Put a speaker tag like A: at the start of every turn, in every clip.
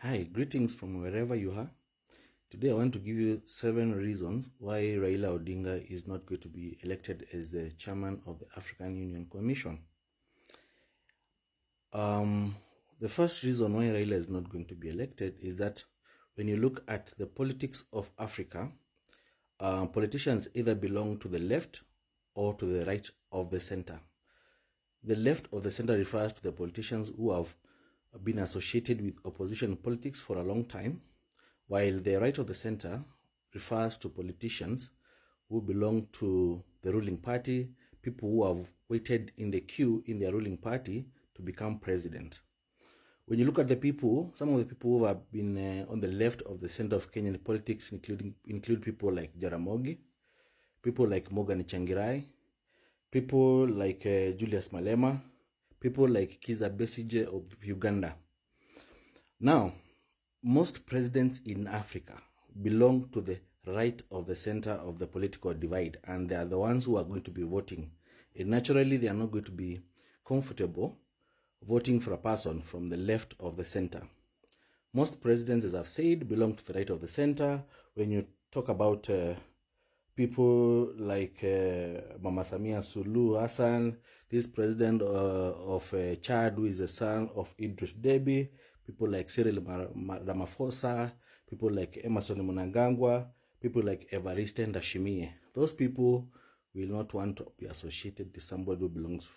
A: Hi, greetings from wherever you are. Today I want to give you 7 reasons why Raila Odinga is not going to be elected as the chairman of the African Union Commission. The first reason why Raila is not going to be elected is that when you look at the politics of Africa, politicians either belong to the left or to the right of the center. The left of the center refers to the politicians who have been associated with opposition politics for a long time, while the right of the center refers to politicians who belong to the ruling party, people who have waited in the queue in their ruling party to become president. When you look at the people, some of the people who have been on the left of the center of Kenyan politics include people like Jaramogi, people like Morgan Changirai, people like Julius Malema, people like Kizza Besigye of Uganda. Now, most presidents in Africa belong to the right of the center of the political divide, and they are the ones who are going to be voting. And naturally, they are not going to be comfortable voting for a person from the left of the center. Most presidents, as I've said, belong to the right of the center. When you talk about people like Mama Samia Suluhu Hassan, this president of Chad, who is the son of Idris Deby, people like Cyril Ramaphosa, people like Emerson Mnangagwa, people like Evariste Ndayishimiye. Those people will not want to be associated with somebody who belongs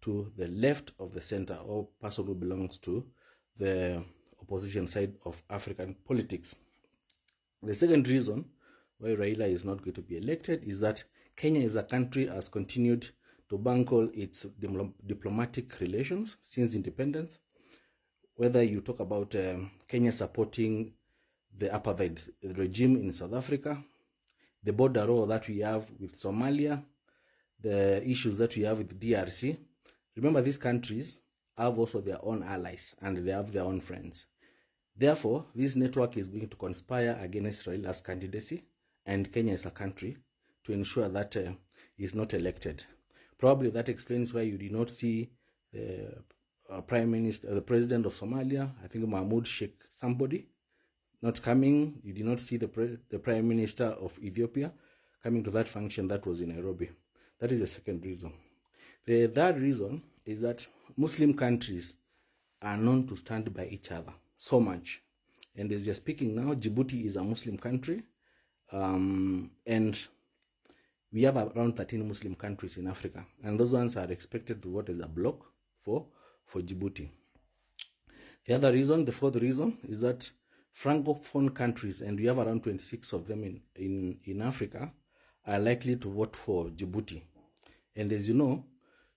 A: to the left of the center or person who belongs to the opposition side of African politics. The second reason why Raila is not going to be elected is that Kenya as a country has continued to bungle its diplomatic relations since independence. Whether you talk about Kenya supporting the apartheid regime in South Africa, the border war that we have with Somalia, the issues that we have with DRC. Remember, these countries have also their own allies and they have their own friends. Therefore, this network is going to conspire against Raila's candidacy and Kenya as a country to ensure that he is not elected. Probably that explains why you did not see the Prime Minister, the President of Somalia, I think Mahmoud Sheikh somebody, not coming. You did not see the Prime Minister of Ethiopia coming to that function that was in Nairobi. That is the second reason. The third reason is that Muslim countries are known to stand by each other so much. And as we are speaking now, Djibouti is a Muslim country. And we have around 13 Muslim countries in Africa. And those ones are expected to vote as a bloc for Djibouti. The other reason, the fourth reason, is that Francophone countries, and we have around 26 of them in Africa, are likely to vote for Djibouti. And as you know,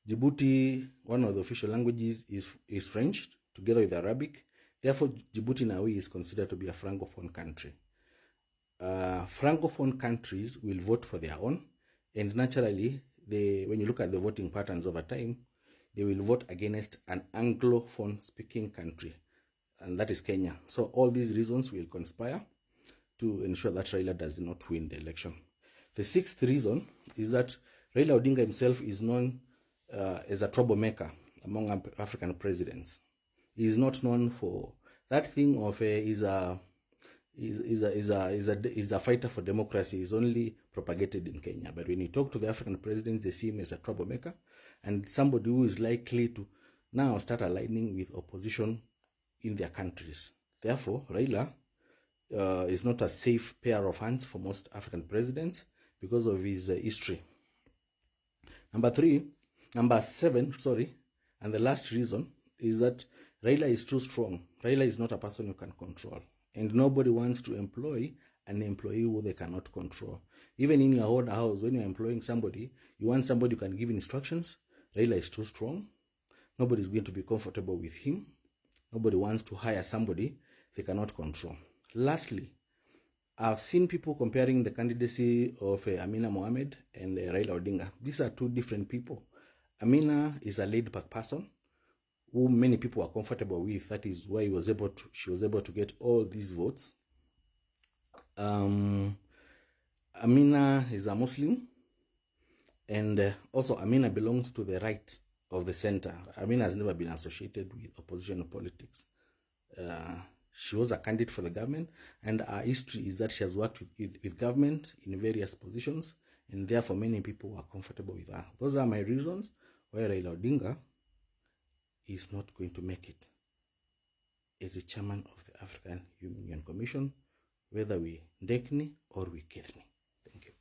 A: Djibouti, one of the official languages is French, together with Arabic. Therefore, Djibouti now is considered to be a Francophone country. Francophone countries will vote for their own, and naturally, when you look at the voting patterns over time, they will vote against an Anglophone speaking country, and that is Kenya. So all these reasons will conspire to ensure that Raila does not win the election. The sixth reason is that Raila Odinga himself is known as a troublemaker among African presidents. He is not known for that thing of is a fighter for democracy is only propagated in Kenya. But when you talk to the African presidents, they see him as a troublemaker and somebody who is likely to now start aligning with opposition in their countries. Therefore, Raila is not a safe pair of hands for most African presidents because of his history. Number seven, and the last reason is that Raila is too strong. Raila is not a person you can control. And nobody wants to employ an employee who they cannot control. Even in your own house, when you're employing somebody, you want somebody who can give instructions. Raila is too strong. Nobody's going to be comfortable with him. Nobody wants to hire somebody they cannot control. Lastly, I've seen people comparing the candidacy of Amina Mohamed and Raila Odinga. These are two different people. Amina is a laid-back person who many people are comfortable with. That is why she was able to get all these votes. Amina is a Muslim, and also Amina belongs to the right of the center. Amina has never been associated with opposition politics. She was a candidate for the government, and her history is that she has worked with government in various positions, and therefore many people are comfortable with her. Those are my reasons why Raila Odinga is not going to make it as the chairman of the African Union Commission, whether we Ndekni or we Kithni. Thank you.